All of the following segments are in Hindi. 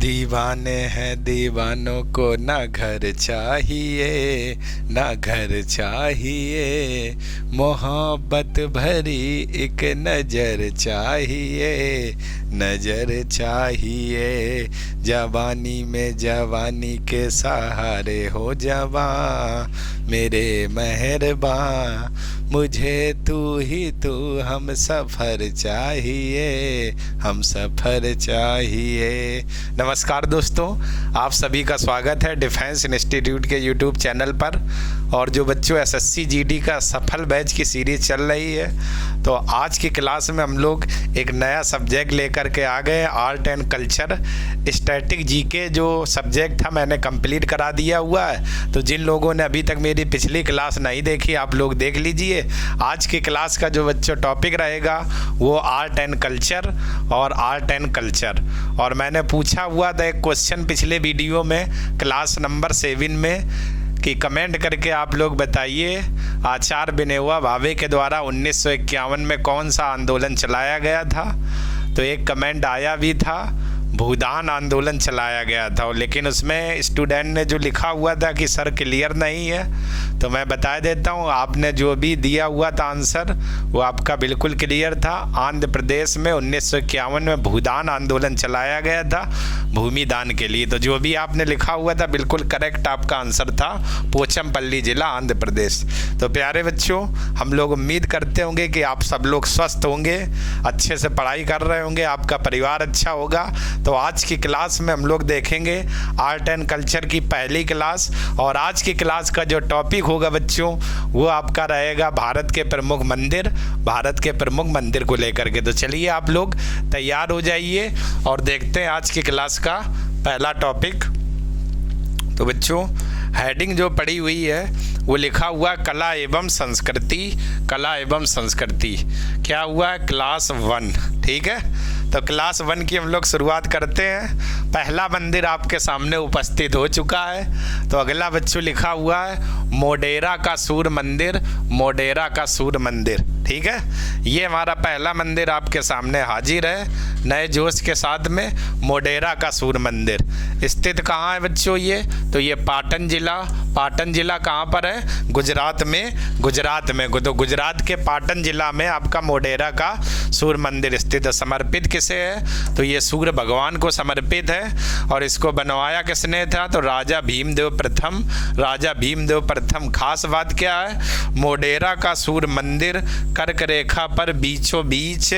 दीवाने हैं दीवानों को ना घर चाहिए, ना घर चाहिए, मोहब्बत भरी एक नज़र चाहिए, नज़र चाहिए। जवानी में जवानी के सहारे हो जवां, मेरे मेहरबान, मुझे तू ही तू, हम सफ़र चाहिए, हम सफ़र चाहिए। नमस्कार दोस्तों, आप सभी का स्वागत है डिफेंस इंस्टीट्यूट के यूट्यूब चैनल पर। और जो बच्चों एसएससी जीडी का सफल बैच की सीरीज़ चल रही है, तो आज की क्लास में हम लोग एक नया सब्जेक्ट लेकर के आ गए, art and culture. Static GK जो सब्जेक्ट था मैंने कंप्लीट करा दिया हुआ है, तो जिन लोगों ने अभी तक मेरी पिछली क्लास नहीं देखी आप लोग देख लीजिए। आज की क्लास का जो बच्चों टॉपिक रहेगा वो आर्ट एंड कल्चर और आर्ट एंड कल्चर। और मैंने पूछा हुआ था एक क्वेश्चन पिछले वीडियो में क्लास नंबर 7 में कि कमेंट करके आप लोग बताइए आचार्य विनोबा भावे के द्वारा 1951 में कौन सा आंदोलन चलाया गया था। तो एक कमेंट आया भी था, भूदान आंदोलन चलाया गया था। लेकिन उसमें स्टूडेंट ने जो लिखा हुआ था कि सर क्लियर नहीं है, तो मैं बता देता हूँ, आपने जो भी दिया हुआ था आंसर वो आपका बिल्कुल क्लियर था। आंध्र प्रदेश में 1951 में भूदान आंदोलन चलाया गया था भूमि दान के लिए। तो जो भी आपने लिखा हुआ था बिल्कुल करेक्ट आपका आंसर था, पोचमपल्ली जिला आंध्र प्रदेश। तो प्यारे बच्चों, हम लोग उम्मीद करते होंगे कि आप सब लोग स्वस्थ होंगे, अच्छे से पढ़ाई कर रहे होंगे, आपका परिवार अच्छा होगा। तो आज की क्लास में हम लोग देखेंगे आर्ट एंड कल्चर की पहली क्लास। और आज की क्लास का जो टॉपिक होगा बच्चों वो आपका रहेगा भारत के प्रमुख मंदिर, भारत के प्रमुख मंदिर को लेकर के। तो चलिए आप लोग तैयार हो जाइए और देखते हैं आज की क्लास का पहला टॉपिक। तो बच्चों हेडिंग जो पड़ी हुई है वो लिखा हुआ कला एवं संस्कृति, कला एवं संस्कृति। क्या हुआ है? क्लास 1। ठीक है, तो क्लास 1 की हम लोग शुरुआत करते हैं। पहला मंदिर आपके सामने उपस्थित हो चुका है। तो अगला बच्चों लिखा हुआ है मोढेरा का सूर्य मंदिर, मोढेरा का सूर्य मंदिर। ठीक है, ये हमारा पहला मंदिर आपके सामने हाजिर है नए जोश के साथ में। मोढेरा का सूर्य मंदिर स्थित कहाँ है बच्चों? ये तो ये पाटन जिला, पाटन जिला कहाँ पर है? गुजरात में, गुजरात में। तो गुजरात के पाटन जिला में आपका मोढेरा का सूर्य मंदिर स्थित है। समर्पित किसे है? तो ये सूर्य भगवान को समर्पित है। और इसको बनवाया किसने था? तो राजा भीमदेव प्रथम, राजा भीमदेव प्रथम। खास बात क्या है? मोढेरा का सूर्य मंदिर कर्क रेखा पर बीचों बीच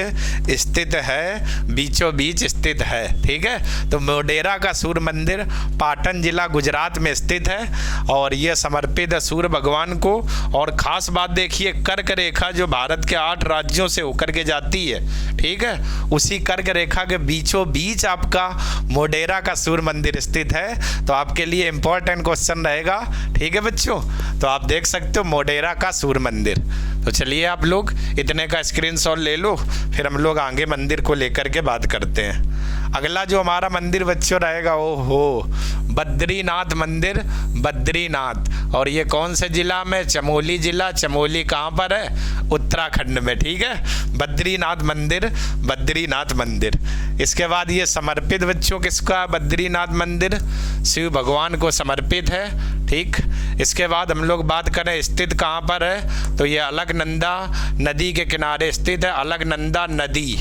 स्थित है, बीचों बीच स्थित है। ठीक है, तो मोढेरा का सूर्य मंदिर पाटन जिला गुजरात में स्थित है और यह समर्पित है सूर्य भगवान को। और खास बात देखिए, कर्क रेखा जो भारत के 8 राज्यों से होकर के जाती है, ठीक है, उसी कर्क रेखा के बीचों बीच आपका मोढेरा का सूर्य मंदिर स्थित है। तो आपके लिए इंपॉर्टेंट क्वेश्चन रहेगा। ठीक है बच्चों, तो आप देख सकते हो मोढेरा का सूर्य मंदिर। तो चलिए आप लोग इतने का स्क्रीनशॉट ले लो, फिर हम लोग आगे मंदिर को लेकर के बात करते हैं। अगला जो हमारा मंदिर बच्चों रहेगा वो हो बद्रीनाथ मंदिर, बद्रीनाथ। और ये कौन से जिला में? चमोली जिला। चमोली कहाँ पर है? उत्तराखंड में। ठीक है, बद्रीनाथ मंदिर, बद्रीनाथ मंदिर। इसके बाद ये समर्पित बच्चों किसका? बद्रीनाथ मंदिर शिव भगवान को समर्पित है। ठीक, इसके बाद हम लोग बात करें स्थित कहाँ पर है? तो ये अलकनंदा नदी के किनारे स्थित है, अलकनंदा नदी।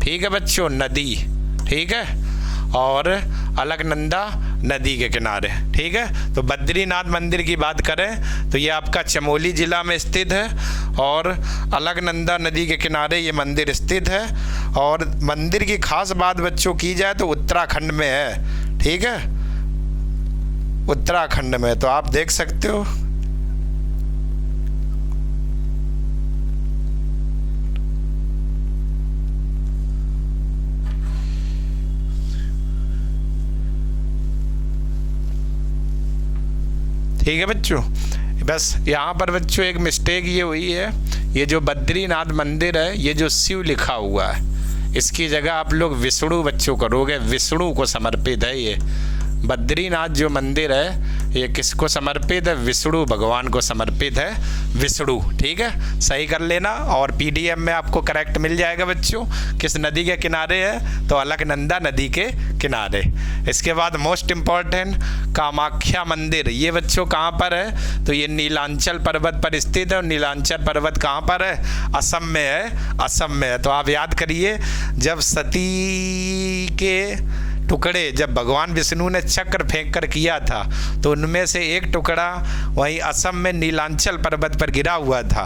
ठीक है बच्चों, नदी। ठीक है, और अलकनंदा नदी के किनारे। ठीक है, तो बद्रीनाथ मंदिर की बात करें तो ये आपका चमोली जिला में स्थित है और अलकनंदा नदी के किनारे ये मंदिर स्थित है। और मंदिर की खास बात बच्चों की जाए तो उत्तराखंड में है। ठीक है, उत्तराखंड में। तो आप देख सकते हो ठीक है बच्चों। बस यहाँ पर बच्चों एक मिस्टेक ये हुई है, ये जो बद्रीनाथ मंदिर है ये जो शिव लिखा हुआ है, इसकी जगह आप लोग विष्णु बच्चों करोगे, विष्णु को समर्पित है ये। बद्रीनाथ जो मंदिर है ये किसको समर्पित है? विष्णु भगवान को समर्पित है, विष्णु। ठीक है, सही कर लेना। और पीडीएफ में आपको करेक्ट मिल जाएगा बच्चों। किस नदी के किनारे है? तो अलकनंदा नदी के किनारे। इसके बाद मोस्ट इम्पॉर्टेंट कामाख्या मंदिर, ये बच्चों कहाँ पर है? तो ये नीलांचल पर्वत पर स्थित है। और नीलांचल पर्वत कहाँ पर है? असम में है, असम में है। तो आप याद करिए, जब सती के टुकड़े जब भगवान विष्णु ने चक्र फेंक कर किया था, तो उनमें से एक टुकड़ा वहीं असम में नीलांचल पर्वत पर गिरा हुआ था।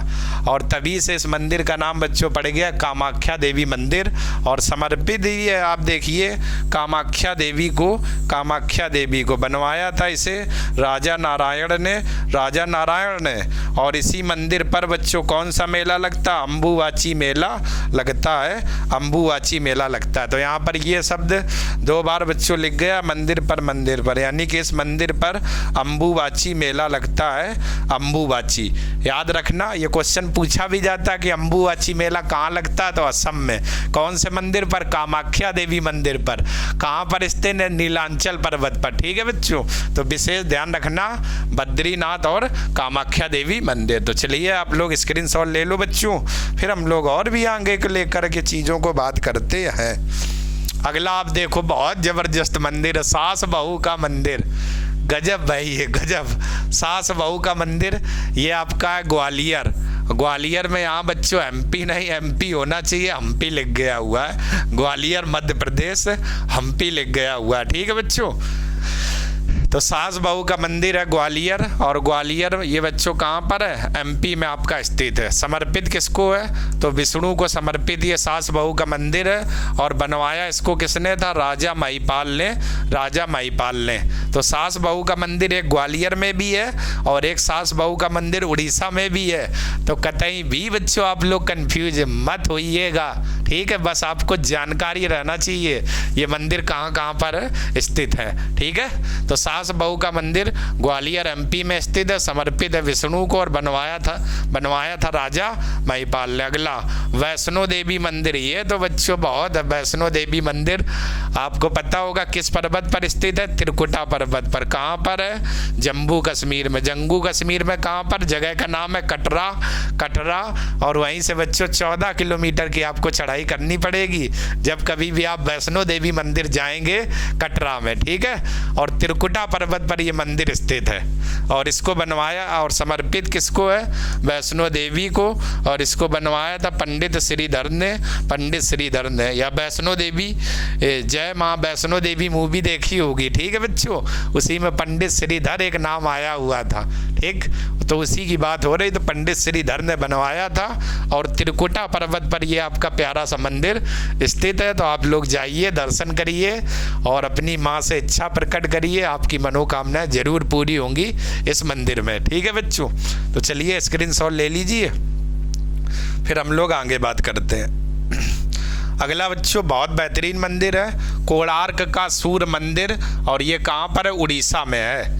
और तभी से इस मंदिर का नाम बच्चों पड़ गया कामाख्या देवी मंदिर। और समर्पित ही है, आप देखिए, कामाख्या देवी को, कामाख्या देवी को बनवाया था इसे राजा नारायण ने, राजा नारायण ने। और इसी मंदिर पर बच्चों कौन सा मेला लगता? अम्बुवाची मेला लगता है, अम्बुवाची मेला लगता है। तो यहाँ पर ये शब्द 2 बार बच्चों लिख गया, मंदिर पर, यानी कि इस मंदिर पर अम्बुवाची मेला लगता है, अम्बुवाची। याद रखना, ये क्वेश्चन पूछा भी जाता है कि अम्बुवाची मेला कहाँ लगता है? तो असम में। कौन से मंदिर पर? कामाख्या देवी मंदिर पर। कहाँ पर स्थित है? नीलांचल पर्वत पर। ठीक है बच्चों, तो विशेष ध्यान रखना, बद्रीनाथ और कामाख्या देवी मंदिर। तो चलिए आप लोग स्क्रीनशॉट ले लो बच्चों, फिर हम लोग और भी आगे को लेकर के चीज़ों को बात करते हैं। अगला आप देखो, बहुत जबरदस्त मंदिर है, सास बहू का मंदिर। गजब भाई, ये गजब, सास बहू का मंदिर। ये आपका है ग्वालियर। ग्वालियर में, यहाँ बच्चों एमपी नहीं, एमपी होना चाहिए, हम्पी लिख गया हुआ है। ग्वालियर मध्य प्रदेश, हम्पी लिख गया हुआ है। ठीक है बच्चों, तो सास बहू का मंदिर है ग्वालियर। और ग्वालियर ये बच्चों कहाँ पर है? एमपी में आपका स्थित है। समर्पित किसको है? तो विष्णु को समर्पित ये सास बहू का मंदिर है। और बनवाया इसको किसने था? राजा महिपाल ने, राजा महिपाल ने। तो सास बहू का मंदिर एक ग्वालियर में भी है और एक सास बहू का मंदिर उड़ीसा में भी है। तो कतई भी बच्चों आप लोग कंफ्यूज मत होइएगा। ठीक है, बस आपको जानकारी रहना चाहिए ये मंदिर कहाँ कहाँ पर स्थित है। ठीक है, तो सास बहू का मंदिर ग्वालियर एमपी में स्थित है, समर्पित है विष्णु को और बनवाया था राजा महिपाल ने। अगला वैष्णो देवी मंदिर। ये तो बच्चों बहुत है, वैष्णो देवी मंदिर आपको पता होगा किस पर्वत पर स्थित है? त्रिकुटा पर्वत पर। कहाँ पर है? जम्मू कश्मीर में। जम्मू कश्मीर में कहाँ पर? जगह का नाम है कटरा, कटरा। और वहीं से बच्चों 14 किलोमीटर की आपको चढ़ाई करनी पड़ेगी जब कभी भी आप वैष्णो देवी मंदिर जाएंगे कटरा में। ठीक है, और त्रिकुटा पर्वत पर यह मंदिर स्थित है। और इसको बनवाया और समर्पित किसको है? वैष्णो देवी को। और इसको बनवाया था पंडित श्रीधर ने, पंडित श्रीधर ने। या वैष्णो देवी, जय माँ वैष्णो देवी मूवी देखी होगी। ठीक है बच्चों, उसी में पंडित श्रीधर एक नाम आया हुआ था। ठीक, तो उसी की बात हो रही। तो पंडित श्रीधर ने बनवाया था। और त्रिकुटा पर्वत पर ये आपका प्यारा सा मंदिर स्थित है। तो आप लोग जाइए, दर्शन करिए और अपनी माँ से इच्छा प्रकट करिए, आपकी मनोकामनाएं जरूर पूरी होंगी इस मंदिर में। ठीक है बच्चों, तो चलिए स्क्रीनशॉट ले लीजिए, फिर हम लोग आगे बात करते हैं। अगला बच्चों बहुत बेहतरीन मंदिर है, कोणार्क का सूर्य मंदिर। और ये कहाँ पर है? उड़ीसा में है।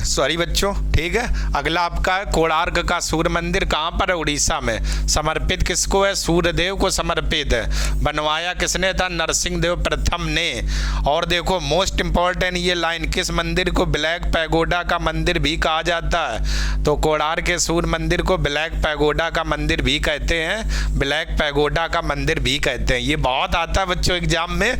सॉरी बच्चों, ठीक है। अगला आपका है कोणार्क का सूर्य मंदिर। कहाँ पर है? उड़ीसा में। समर्पित किसको है? सूर्यदेव को समर्पित है। बनवाया किसने था? नरसिंह देव प्रथम ने। और देखो मोस्ट इंपॉर्टेंट ये लाइन, किस मंदिर को ब्लैक पैगोडा का मंदिर भी कहा जाता है? तो कोणार्क के सूर्य मंदिर को ब्लैक पैगोडा का मंदिर भी कहते हैं, ब्लैक पैगोडा का मंदिर भी कहते हैं। ये बहुत आता है बच्चों एग्जाम में,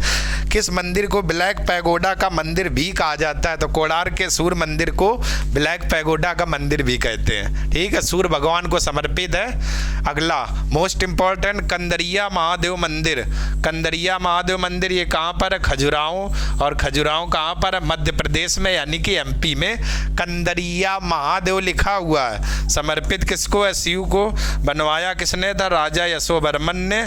किस मंदिर को ब्लैक पैगोडा का मंदिर भी कहा जाता है? तो कोणार्क के सूर्य मंदिर को ब्लैक पैगोडा का मंदिर भी कहते हैं। ठीक है, सूर्य भगवान को समर्पित है। अगला मोस्ट इंपॉर्टेंट कंदरिया महादेव मंदिर। कंदरिया महादेव मंदिर ये कहाँ पर है? खजुराहो। और खजुराहो कहाँ पर है? मध्य प्रदेश में, यानी कि एमपी में। कंदरिया महादेव लिखा हुआ है। समर्पित किसको है? शिव को। बनवाया किसने था? राजा यशोवर्मन ने।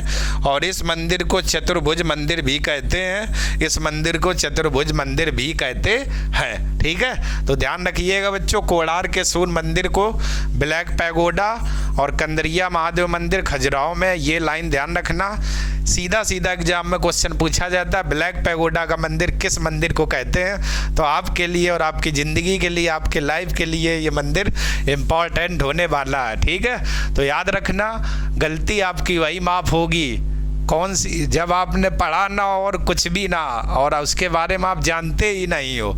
और इस मंदिर को चतुर्भुज मंदिर भी कहते हैं, इस मंदिर को चतुर्भुज मंदिर भी कहते हैं। ठीक है, तो ध्यान रखिएगा बच्चों, कोणार्क के सूर्य मंदिर को ब्लैक पैगोडा और कंदरिया महादेव मंदिर खजुराहो में। ये लाइन ध्यान रखना, सीधा सीधा एग्जाम में क्वेश्चन पूछा जाता है, ब्लैक पैगोडा का मंदिर किस मंदिर को कहते हैं? तो आपके लिए और आपकी ज़िंदगी के लिए, आपके लाइफ के लिए ये मंदिर इम्पॉर्टेंट होने वाला है। ठीक है, तो याद रखना, गलती आपकी वही माफ़ होगी कौन सी, जब आपने पढ़ा ना और कुछ भी ना और उसके बारे में आप जानते ही नहीं हो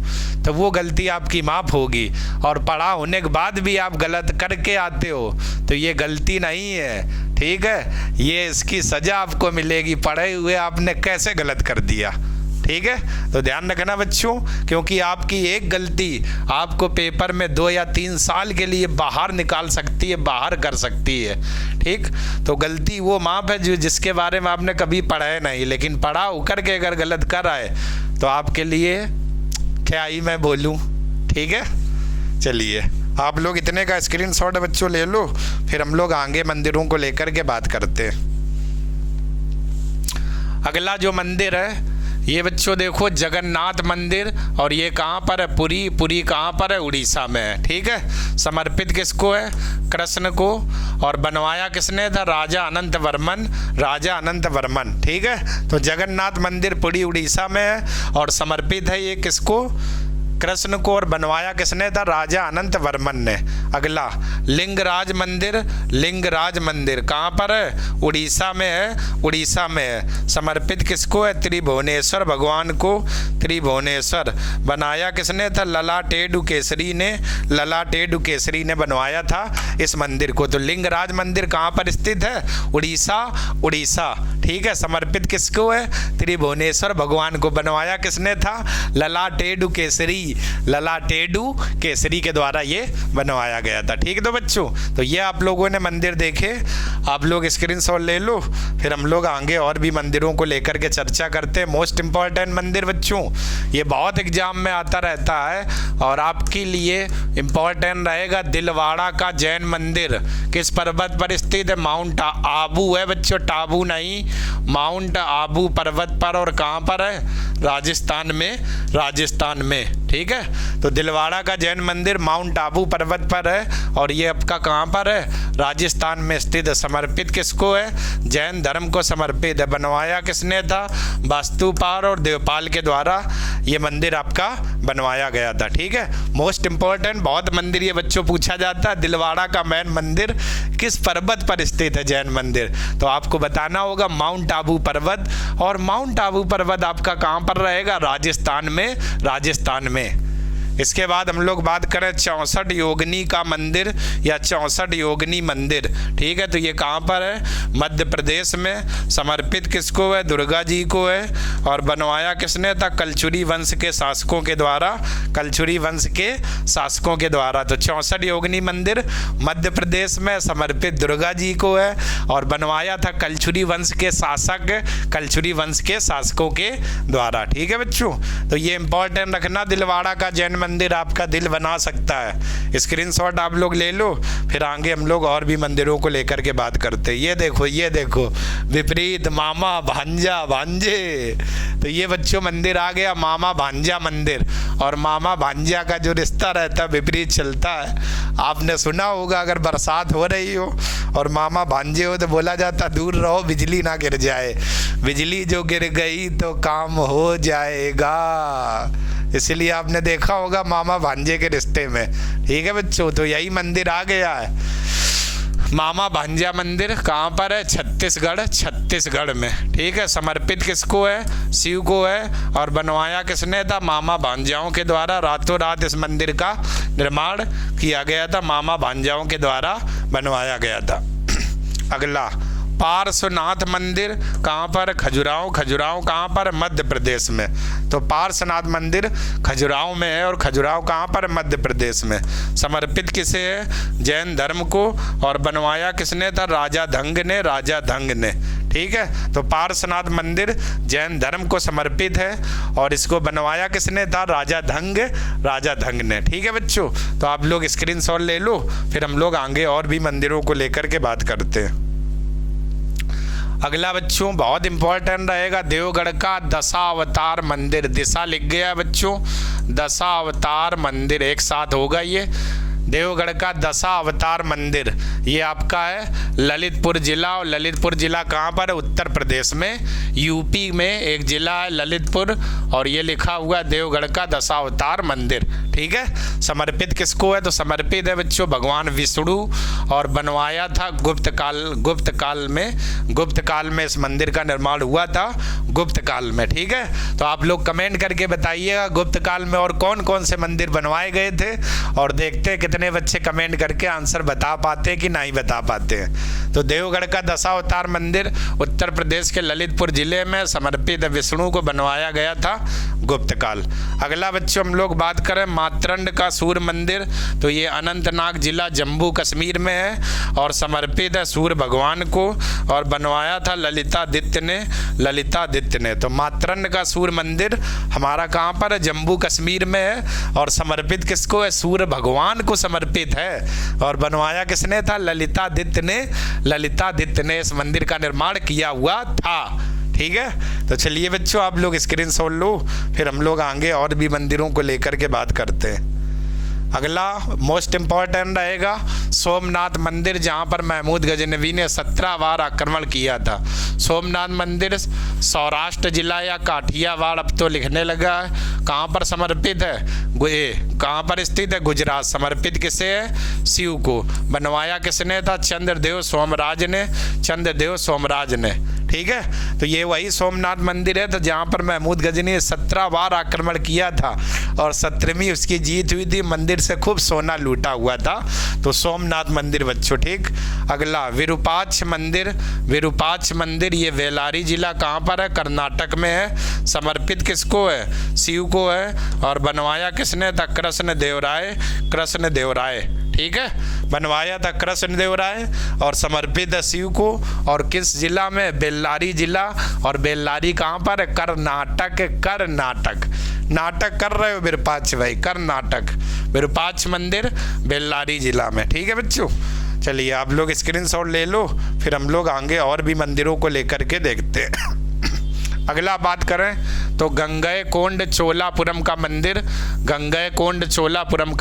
तो वो गलती आपकी माफ़ होगी। और पढ़ा होने के बाद भी आप गलत करके आते हो तो ये गलती नहीं है, ठीक है, ये इसकी सज़ा आपको मिलेगी। पढ़े हुए आपने कैसे गलत कर दिया, ठीक है। तो ध्यान रखना बच्चों, क्योंकि आपकी एक गलती आपको पेपर में 2 या 3 साल के लिए बाहर निकाल सकती है, बाहर कर सकती है, ठीक। तो गलती वो माफ़ है जो जिसके बारे में आपने कभी पढ़ा है नहीं, लेकिन पढ़ा होकर के अगर गलत कर आए तो आपके लिए क्या ही मैं बोलूँ, ठीक है। चलिए आप लोग इतने का स्क्रीनशॉट बच्चों ले लो, फिर हम लोग आगे मंदिरों को लेकर के बात करते हैं। अगला जो मंदिर है ये बच्चों देखो जगन्नाथ मंदिर, और ये कहाँ पर है? पुरी कहाँ पर है? उड़ीसा में है, ठीक है। समर्पित किसको है? कृष्ण को। और बनवाया किसने था? राजा अनंत वर्मन, ठीक है। तो जगन्नाथ मंदिर पुरी उड़ीसा में है और समर्पित है ये किसको? कृष्ण को। और बनवाया किसने था? राजा अनंत वर्मन ने। अगला लिंगराज मंदिर कहाँ पर है? उड़ीसा में है। समर्पित किसको है? त्रिभुवनेश्वर भगवान को, त्रिभुवनेश्वर। बनाया किसने था? ललाटेडु केसरी ने बनवाया था इस मंदिर को। तो लिंगराज मंदिर कहाँ पर स्थित है? उड़ीसा, ठीक है। समर्पित किसको है? त्रिभुवनेश्वर भगवान को। बनवाया किसने था? ललाटेडु केसरी के द्वारा ये बनवाया गया था, ठीक है। तो बच्चों तो ये आप लोगों ने मंदिर देखे, आप लोग स्क्रीनशॉट ले लो, फिर हम लोग आगे और भी मंदिरों को लेकर के चर्चा करते हैं। मोस्ट इम्पॉर्टेंट मंदिर बच्चों, ये बहुत एग्जाम में आता रहता है और आपके लिए इम्पॉर्टेंट रहेगा। दिलवाड़ा का जैन मंदिर किस पर्वत पर स्थित है? माउंट आबू है बच्चों, टाबू नहीं, माउंट आबू पर्वत पर। और कहाँ पर है? राजस्थान में, ठीक है। तो दिलवाड़ा का जैन मंदिर माउंट आबू पर्वत पर है और ये आपका कहाँ पर है? राजस्थान में स्थित है। समर्पित किसको है? जैन धर्म को समर्पित है। बनवाया किसने था? वास्तुपाल और देवपाल के द्वारा ये मंदिर आपका बनवाया गया था, ठीक है। मोस्ट इंपॉर्टेंट बहुत मंदिर ये बच्चों पूछा जाता है। दिलवाड़ा का मैन मंदिर किस पर्वत पर स्थित है? जैन मंदिर। तो आपको बताना होगा माउंट आबू पर्वत। और माउंट आबू पर्वत आपका कहाँ पर रहेगा? राजस्थान में। इसके बाद हम लोग बात करें 64 योगिनी का मंदिर या 64 योगिनी मंदिर, ठीक है। तो ये कहाँ पर है? मध्य प्रदेश में। समर्पित किसको है? दुर्गा जी को है। और बनवाया किसने था? कलचुरी वंश के शासकों के द्वारा। तो 64 योगिनी मंदिर मध्य प्रदेश में, समर्पित दुर्गा जी को है और बनवाया था कलचुरी वंश के शासकों के द्वारा, ठीक है बच्चों। तो ये इंपॉर्टेंट रखना, दिलवाड़ा का जैन मंदिर आपका दिल बना सकता है। स्क्रीनशॉट आप लोग ले लो, फिर आगे हम लोग और भी मंदिरों को लेकर के बात करते हैं। ये देखो विपरीत मामा भांजा भांजे। तो ये बच्चों मंदिर आ गया मामा भांजा मंदिर। और मामा भांजा का जो रिश्ता रहता है विपरीत चलता है। आपने सुना होगा अगर बरसात हो रही हो और मामा भांजे हो तो बोला जाता दूर रहो बिजली ना गिर जाए। बिजली जो गिर गई तो काम हो जाएगा। इसलिए आपने देखा होगा मामा भांजे के रिश्ते में, ठीक है बच्चों। तो यही मंदिर आ गया है मामा भांजा मंदिर। कहाँ पर है? छत्तीसगढ़ में, ठीक है। समर्पित किसको है? शिव को है। और बनवाया किसने था? मामा भांजाओं के द्वारा। रातों रात इस मंदिर का निर्माण किया गया था, मामा भांजाओं के द्वारा बनवाया गया था। अगला पार्श्वनाथ मंदिर कहाँ पर? खजुराहो कहाँ पर? मध्य प्रदेश में। तो पार्श्वनाथ मंदिर खजुराहो में है और खजुराहो कहाँ पर? मध्य प्रदेश में। समर्पित किसे है? जैन धर्म को। और बनवाया किसने था? राजा धंग ने, ठीक है। तो पार्श्वनाथ मंदिर जैन धर्म को समर्पित है और इसको बनवाया किसने था? राजा धंग ने, ठीक है बच्चों। तो आप लोग स्क्रीनशॉट ले लो, फिर हम लोग आगे और भी मंदिरों को लेकर के बात करते हैं। अगला बच्चों बहुत इंपॉर्टेंट रहेगा, देवगढ़ का दशावतार मंदिर। दिशा लिख गया बच्चों, दशावतार मंदिर एक साथ होगा ये। देवगढ़ का दशावतार मंदिर ये आपका है ललितपुर जिला। और ललितपुर जिला कहाँ पर है? उत्तर प्रदेश में, यूपी में एक जिला है ललितपुर। और ये लिखा हुआ देवगढ़ का दशावतार मंदिर, ठीक ठीक है। समर्पित किसको है? तो समर्पित है बच्चों भगवान विष्णु, और बनवाया था गुप्त काल में इस मंदिर का निर्माण हुआ था गुप्त काल में। ठीक है, तो आप लोग कमेंट करके बताइएगा गुप्त काल में और कौन कौन से मंदिर बनवाए गए थे, और देखते हैं कितने बच्चे कमेंट करके आंसर बता पाते हैं कि नहीं बता पाते हैं। तो देवगढ़ का दशावतार मंदिर उत्तर प्रदेश के ललितपुर जिले में समर्पित विष्णु को बनवाया गया था गुप्त काल। अगला बच्चों हम लोग बात करें मातरंड का सूर्य मंदिर, तो ये अनंतनाग जिला जम्मू कश्मीर में है और समर्पित है सूर्य भगवान को, और बनवाया था ललितादित्य ने। तो मातरंड का सूर्य मंदिर हमारा कहाँ पर है? जम्मू कश्मीर में है, और समर्पित किसको है? सूर्य भगवान को समर्पित है, और बनवाया किसने था? ललितादित्य ने इस मंदिर का निर्माण किया हुआ था। ठीक है, तो चलिए बच्चों आप लोग स्क्रीनशॉट लो, फिर हम लोग आगे और भी मंदिरों को लेकर के बात करते हैं। अगला मोस्ट इम्पॉर्टेंट रहेगा सोमनाथ मंदिर, जहाँ पर महमूद गजनवी ने 17 बार आक्रमण किया था। सोमनाथ मंदिर सौराष्ट्र जिला या काठियावाड़, अब तो लिखने लगा है, कहाँ पर समर्पित है? कहाँ पर स्थित है? गुजरात। समर्पित किसे है? शिव को। बनवाया किसने था? चंद्रदेव सोमराज ने। ठीक है, तो ये वही सोमनाथ मंदिर है तो जहाँ पर महमूद गजनी ने 17 बार आक्रमण किया था और 17वीं उसकी जीत हुई थी। मंदिर से खूब सोना लूटा हुआ था, तो सोमनाथ मंदिर बच्चों। ठीक, अगला विरूपाक्ष मंदिर ये बेल्लारी जिला कहाँ पर है? कर्नाटक में है। समर्पित किसको है? शिव को है, और बनवाया किसने था? कृष्णदेव राय। ठीक है, बनवाया था कृष्णदेव राय और समर्पित है शिव को। और किस जिला में? बेल्लारी जिला, और बेल्लारी कहाँ पर है? कर्नाटक। नाटक कर रहे हो विरूपाक्ष भाई? कर्नाटक। विरूपाक्ष मंदिर बेल्लारी जिला में। ठीक है बच्चों, चलिए आप लोग स्क्रीनशॉट ले लो, फिर हम लोग आगे और भी मंदिरों को लेकर के देखते हैं। अगला बात करें तो गंगईकोंड चोलापुरम का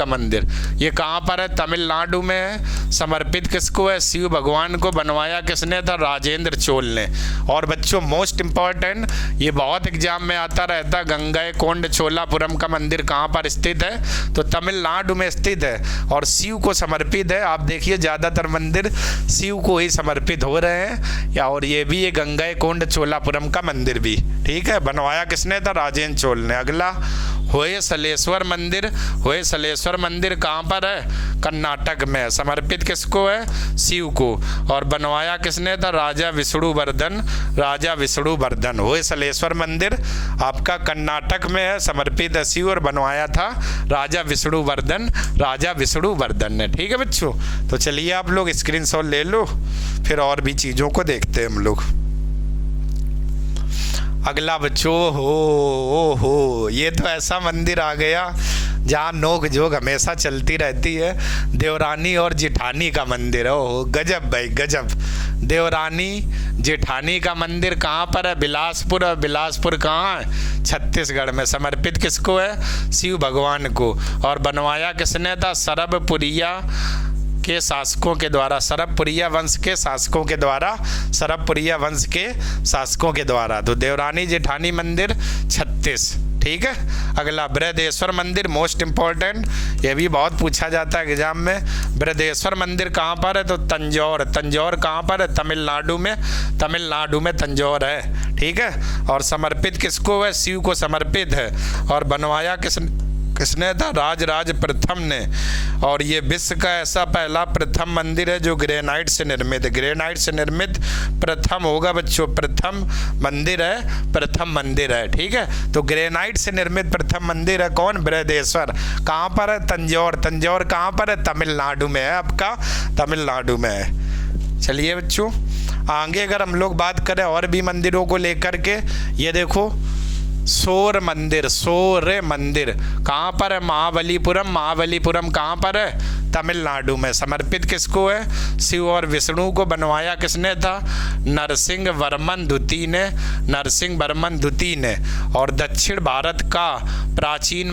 मंदिर ये कहाँ पर है? तमिलनाडु में है। समर्पित किसको है? शिव भगवान को। बनवाया किसने था? राजेंद्र चोल ने। और बच्चों मोस्ट इम्पॉर्टेंट, ये बहुत एग्जाम में आता रहता है, गंगईकोंड चोलापुरम का मंदिर कहाँ पर स्थित है? तो तमिलनाडु में स्थित है और शिव को समर्पित है। आप देखिए ज़्यादातर मंदिर शिव को ही समर्पित हो रहे हैं, या और ये भी ये गंगईकोंड चोलापुरम का मंदिर भी। ठीक है, बनवाया किसने था? राजेंद्र चोल ने। अगला होयसलेश्वर मंदिर कहाँ पर है? कर्नाटक में। समर्पित किसको है? शिव को। और बनवाया किसने था? राजा विष्णुवर्धन। होयसलेश्वर मंदिर आपका कर्नाटक में है, समर्पित है शिव, और बनवाया था राजा विष्णुवर्धन ने। ठीक है बच्चों, तो चलिए आप लोग स्क्रीनशॉट ले लो, फिर और भी चीज़ों को देखते हैं हम लोग। अगला बच्चों हो ये तो ऐसा मंदिर आ गया जहाँ नोक झोंक हमेशा चलती रहती है। देवरानी और जेठानी का मंदिर। ओहो गजब भाई गजब। देवरानी जेठानी का मंदिर कहाँ पर है? बिलासपुर। और बिलासपुर कहाँ है? छत्तीसगढ़ में। समर्पित किसको है? शिव भगवान को। और बनवाया किसने था? सरबपुरिया के शासकों के द्वारा। सरबपुरिया वंश के शासकों के द्वारा। तो देवरानी जेठानी मंदिर 36। ठीक है, अगला बृहदेश्वर मंदिर मोस्ट इम्पॉर्टेंट, ये भी बहुत पूछा जाता है एग्जाम में। बृहदेश्वर मंदिर कहाँ पर है? तो तंजौर कहाँ पर है? तमिलनाडु में तंजौर है। ठीक है, और समर्पित किसको है? शिव को समर्पित है। और बनवाया किसने था? राजराज प्रथम ने। और ये विश्व का ऐसा पहला प्रथम मंदिर है जो ग्रेनाइट से निर्मित है। ग्रेनाइट से निर्मित प्रथम होगा बच्चों, प्रथम मंदिर है। ठीक है, तो ग्रेनाइट से निर्मित प्रथम मंदिर है कौन? बृहदेश्वर। कहाँ पर है? तंजौर कहाँ पर है? तमिलनाडु में है, आपका तमिलनाडु में है। चलिए बच्चों आगे अगर हम लोग बात करें और भी मंदिरों को लेकर के, ये देखो शौर्य मंदिर कहाँ पर है? महाबलीपुरम कहाँ पर है? तमिलनाडु में। समर्पित किसको है? शिव और विष्णु को। बनवाया किसने था? नरसिंह वर्मन द्वितीय ने। और दक्षिण भारत का प्राचीन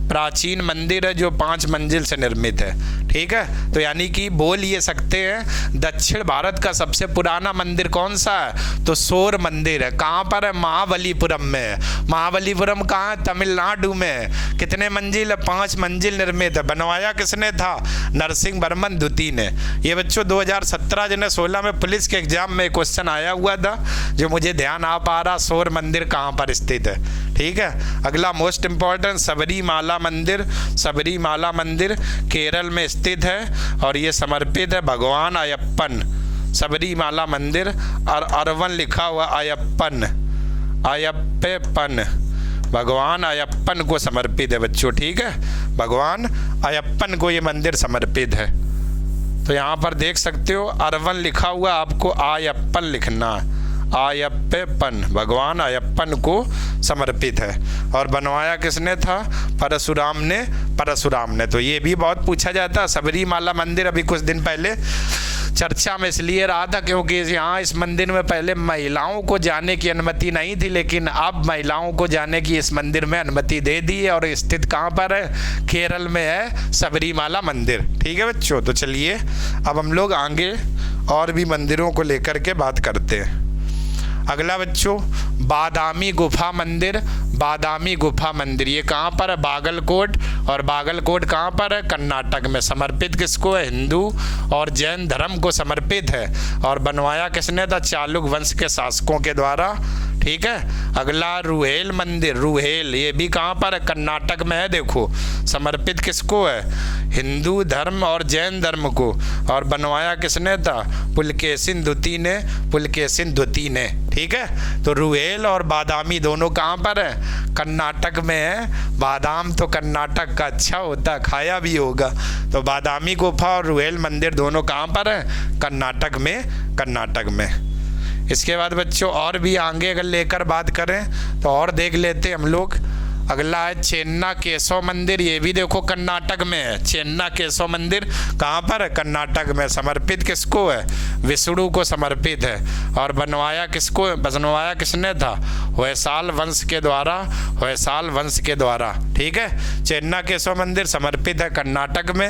प्राचीन मंदिर है जो 5 मंजिल से निर्मित है। ठीक है, तो यानी कि बोल ये सकते हैं दक्षिण भारत का सबसे पुराना मंदिर कौन सा है, तो शोर मंदिर है। कहाँ पर है, महाबलीपुरम में है। महाबलीपुरम कहाँ है, तमिलनाडु में है। कितने मंजिल है, 5 मंजिल निर्मित है। बनवाया किसने था, नरसिंह वर्मन द्वितीय ने। ये बच्चों 2017-16 में पुलिस के एग्जाम में क्वेश्चन आया हुआ था, जो मुझे ध्यान आ पा रहा, शोर मंदिर कहाँ पर स्थित है। ठीक है, अगला मोस्ट इंपॉर्टेंट सबरीमाला मंदिर। सबरीमाला मंदिर केरल में स्थित है और ये समर्पित है भगवान अयप्पन। सबरीमाला मंदिर और अरवन लिखा हुआ अयप्पन, अयप्पन, भगवान अयप्पन को समर्पित है बच्चों। ठीक है, भगवान अयप्पन को ये मंदिर समर्पित है। तो यहाँ पर देख सकते हो अरवन लिखा हुआ, आपको अयप्पन लिखना है। अयप्पन, भगवान अयप्पन को समर्पित है। और बनवाया किसने था, परशुराम ने, परशुराम ने। तो ये भी बहुत पूछा जाता है। सबरीमाला मंदिर अभी कुछ दिन पहले चर्चा में इसलिए रहा था क्योंकि यहाँ इस मंदिर में पहले महिलाओं को जाने की अनुमति नहीं थी, लेकिन अब महिलाओं को जाने की इस मंदिर में अनुमति दे दी है। और स्थित कहाँ पर है, केरल में है सबरीमाला मंदिर। ठीक है बच्चों, तो चलिए अब हम लोग आगे और भी मंदिरों को लेकर के बात करते हैं। अगला बच्चों बादामी गुफा मंदिर। बादामी गुफा मंदिर ये कहाँ पर है, बागलकोट। और बागलकोट कहाँ पर है, कर्नाटक में। समर्पित किसको है, हिंदू और जैन धर्म को समर्पित है। और बनवाया किसने था, चालुक वंश के शासकों के द्वारा। ठीक है, अगला रुहेल मंदिर। रुहेल ये भी कहाँ पर है, कर्नाटक में है। देखो समर्पित किसको है, हिंदू धर्म और जैन धर्म को। और बनवाया किसने था, पुलकेशिन द्वितीय ने, पुलकेशिन द्वितीय ने। ठीक है, तो रुहेल और बादामी दोनों कहाँ पर है, कर्नाटक में है। बादाम तो कर्नाटक का अच्छा होता है, खाया भी होगा। तो बादामी गुफा और रुहेल मंदिर दोनों कहाँ पर है, कर्नाटक में, कर्नाटक में। इसके बाद बच्चों और भी आगे अगर लेकर बात करें तो और देख लेते हम लोग। अगला है चेन्ना केशव मंदिर। ये भी देखो कर्नाटक में है। चेन्ना केशव मंदिर कहाँ पर है, कर्नाटक में। समर्पित किसको है, विष्णु को समर्पित है। और बनवाया किसको, बनवाया किसने था, होयसाल वंश के द्वारा, होयसाल वंश के द्वारा। ठीक है, चेन्ना केशव मंदिर समर्पित है कर्नाटक में,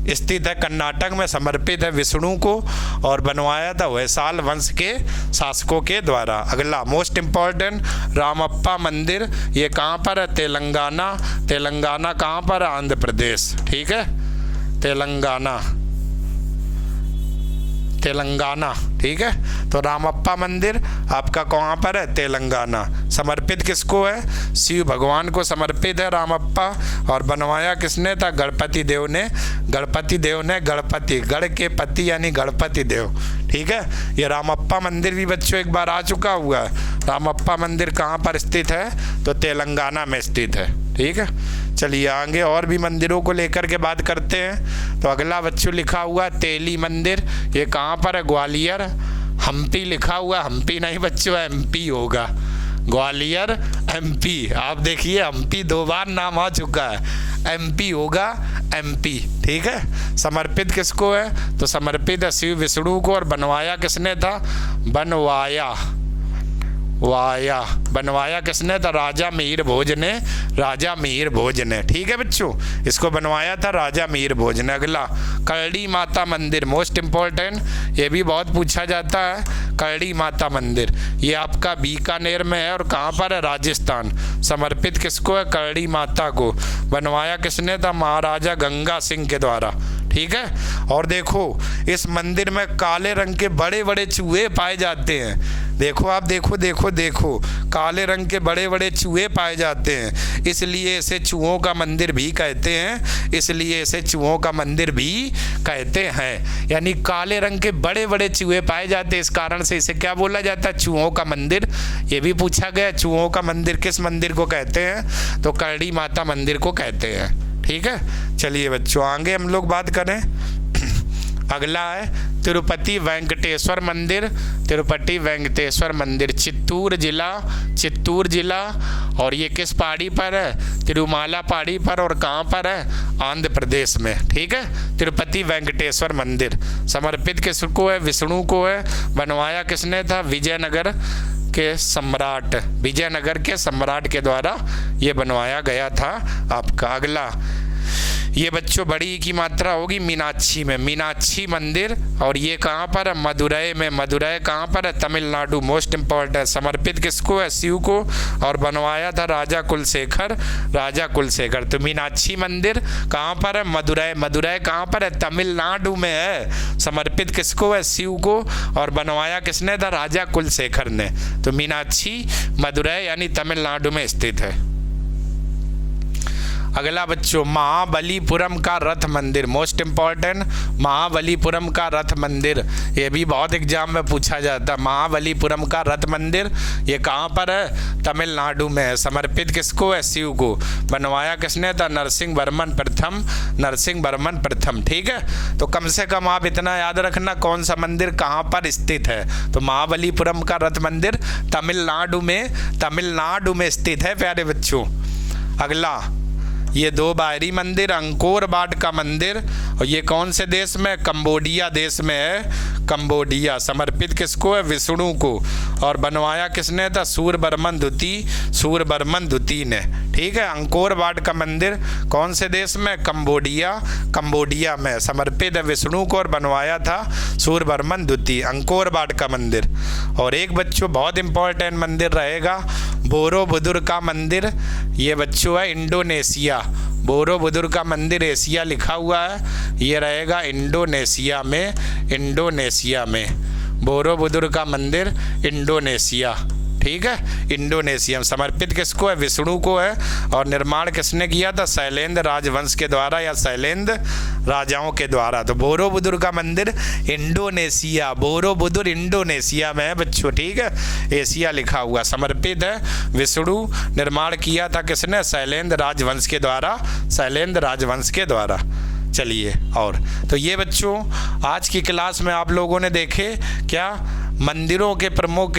स्थित है कर्नाटक में, समर्पित है विष्णु को। और बनवाया था होयसाल वंश के शासकों के द्वारा। अगला मोस्ट इम्पॉर्टेंट रामप्पा मंदिर। ये कहाँ पर है, तेलंगाना। तेलंगाना कहाँ पर है, आंध्र प्रदेश। ठीक है, तेलंगाना, तेलंगाना। ठीक है, तो रामप्पा मंदिर आपका कहाँ पर है, तेलंगाना। समर्पित किसको है, शिव भगवान को समर्पित है रामप्पा। और बनवाया किसने था, गणपति देव ने। गणपति देव ने, गणपति, गढ़ के पति यानी गणपति देव। ठीक है, ये रामप्पा मंदिर भी बच्चों एक बार आ चुका हुआ है। रामप्पा मंदिर कहाँ पर स्थित है, तो तेलंगाना में स्थित है। ठीक है, चलिए आगे और भी मंदिरों को लेकर के बात करते हैं। तो अगला बच्चों लिखा हुआ तेली मंदिर। ये कहाँ पर है, ग्वालियर। हम्पी लिखा हुआ, हम्पी नहीं बच्चों, एमपी होगा। ग्वालियर एमपी। आप देखिए हम्पी 2 बार नाम आ चुका है, एमपी होगा, एमपी। ठीक है, समर्पित किसको है, तो समर्पित है शिव विष्णु को। और बनवाया किसने था, बनवाया, वाया, बनवाया किसने था, राजा मिहिर भोज ने, राजा मिहिर भोज ने। ठीक है बच्चों, इसको बनवाया था राजा मिहिर भोज ने। अगला करड़ी माता मंदिर, मोस्ट इम्पोर्टेंट, ये भी बहुत पूछा जाता है। करड़ी माता मंदिर ये आपका बीकानेर में है। और कहाँ पर है, राजस्थान। समर्पित किसको है, करड़ी माता को। बनवाया किसने था, महाराजा गंगा सिंह के द्वारा। ठीक है, और देखो इस मंदिर में काले रंग के बड़े बड़े चूहे पाए जाते हैं। देखो आप, देखो देखो देखो, काले रंग के बड़े बड़े चूहे पाए जाते हैं, इसलिए इसे चूहों का मंदिर भी कहते हैं। इसलिए इसे चूहों का मंदिर भी कहते हैं। यानी काले रंग के बड़े बड़े चूहे पाए जाते हैं, इस कारण से इसे क्या बोला जाता है, चूहों का मंदिर। ये भी पूछा गया, चूहों का मंदिर किस मंदिर को कहते हैं, तो करड़ी माता मंदिर को कहते हैं। ठीक है, चलिए बच्चों आगे हम लोग बात करें। अगला है तिरुपति वेंकटेश्वर मंदिर। तिरुपति वेंकटेश्वर मंदिर चित्तूर जिला, चित्तूर जिला। और ये किस पहाड़ी पर है, तिरुमाला पहाड़ी पर। और कहाँ पर है, आंध्र प्रदेश में। ठीक है, तिरुपति वेंकटेश्वर मंदिर समर्पित किसको है, विष्णु को है। बनवाया किसने था, विजयनगर के सम्राट, विजयनगर के सम्राट के द्वारा ये बनवाया गया था आपका। अगला ये बच्चों बड़ी की मात्रा होगी मीनाक्षी में, मीनाक्षी मंदिर, और ये कहाँ पर है? मदुरई में। मदुरई कहाँ पर है? तमिलनाडु। मोस्ट इम्पॉर्टेंट, समर्पित किसको है? शिव को, और बनवाया था राजा कुलशेखर, राजा कुलशेखर। तो मीनाक्षी मंदिर कहाँ पर है? मदुरई। मदुरई कहाँ पर है? तमिलनाडु में है। समर्पित किसको है? शिव को, और बनवाया किसने था? राजा कुलशेखर ने। तो मीनाक्षी मदुरई यानी तमिलनाडु में स्थित है। अगला बच्चों महाबलीपुरम का रथ मंदिर, मोस्ट इम्पॉर्टेंट, महाबलीपुरम का रथ मंदिर, ये भी बहुत एग्जाम में पूछा जाता है। महाबलीपुरम का रथ मंदिर ये कहाँ पर है? तमिलनाडु में है। समर्पित किसको है? शिव को। बनवाया किसने था? नरसिंह वर्मन प्रथम, नरसिंह वर्मन प्रथम। ठीक है, तो कम से कम आप इतना याद रखना कौन सा मंदिर कहाँ पर स्थित है। तो महाबलीपुरम का रथ मंदिर तमिलनाडु में स्थित है प्यारे बच्चों। अगला ये दो बाहरी मंदिर, अंकोर वाट का मंदिर, और ये कौन से देश में? कंबोडिया देश में है, कंबोडिया। समर्पित किसको है? विष्णु को, और बनवाया किसने था? सूरवर्मन द्वितीय, सूरवर्मन द्वितीय ने। ठीक है, अंकोर वाट का मंदिर कौन से देश में? कंबोडिया, कंबोडिया में। समर्पित है विष्णु को, और बनवाया था सूरवर्मन द्वितीय, अंकोर वाट का मंदिर। और एक बच्चों बहुत इंपॉर्टेंट मंदिर रहेगा बोरोबुदुर का मंदिर, ये बच्चों है इंडोनेशिया। बोरोबुदुर का मंदिर एशिया लिखा हुआ है, ये रहेगा इंडोनेशिया में, इंडोनेशिया में। बोरोबुदुर का मंदिर इंडोनेशिया। ठीक है, इंडोनेशिया। समर्पित किसको है? विष्णु को है, और निर्माण किसने किया था? शैलेंद्र राजवंश के द्वारा या शैलेंद्र राजाओं के द्वारा। तो बोरोबुदुर का मंदिर इंडोनेशिया, बोरोबुदुर इंडोनेशिया में है बच्चों। ठीक है, एशिया लिखा हुआ। समर्पित है विष्णु, निर्माण किया था किसने? शैलेंद्र राजवंश के द्वारा, शैलेंद्र राजवंश के द्वारा। चलिए, और तो ये बच्चों आज की क्लास में आप लोगों ने देखे क्या? मंदिरों के प्रमुख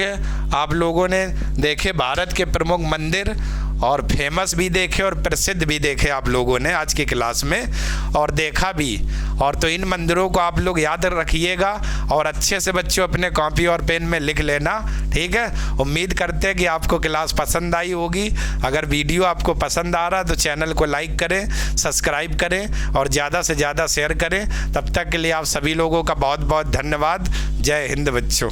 आप लोगों ने देखे, भारत के प्रमुख मंदिर, और फेमस भी देखे और प्रसिद्ध भी देखे आप लोगों ने आज की क्लास में, और देखा भी। और तो इन मंदिरों को आप लोग याद रखिएगा, और अच्छे से बच्चों अपने कॉपी और पेन में लिख लेना। ठीक है, उम्मीद करते हैं कि आपको क्लास पसंद आई होगी। अगर वीडियो आपको पसंद आ रहा तो चैनल को लाइक करें, सब्सक्राइब करें, और ज़्यादा से ज़्यादा शेयर करें। तब तक के लिए आप सभी लोगों का बहुत बहुत धन्यवाद। जय हिंद बच्चों।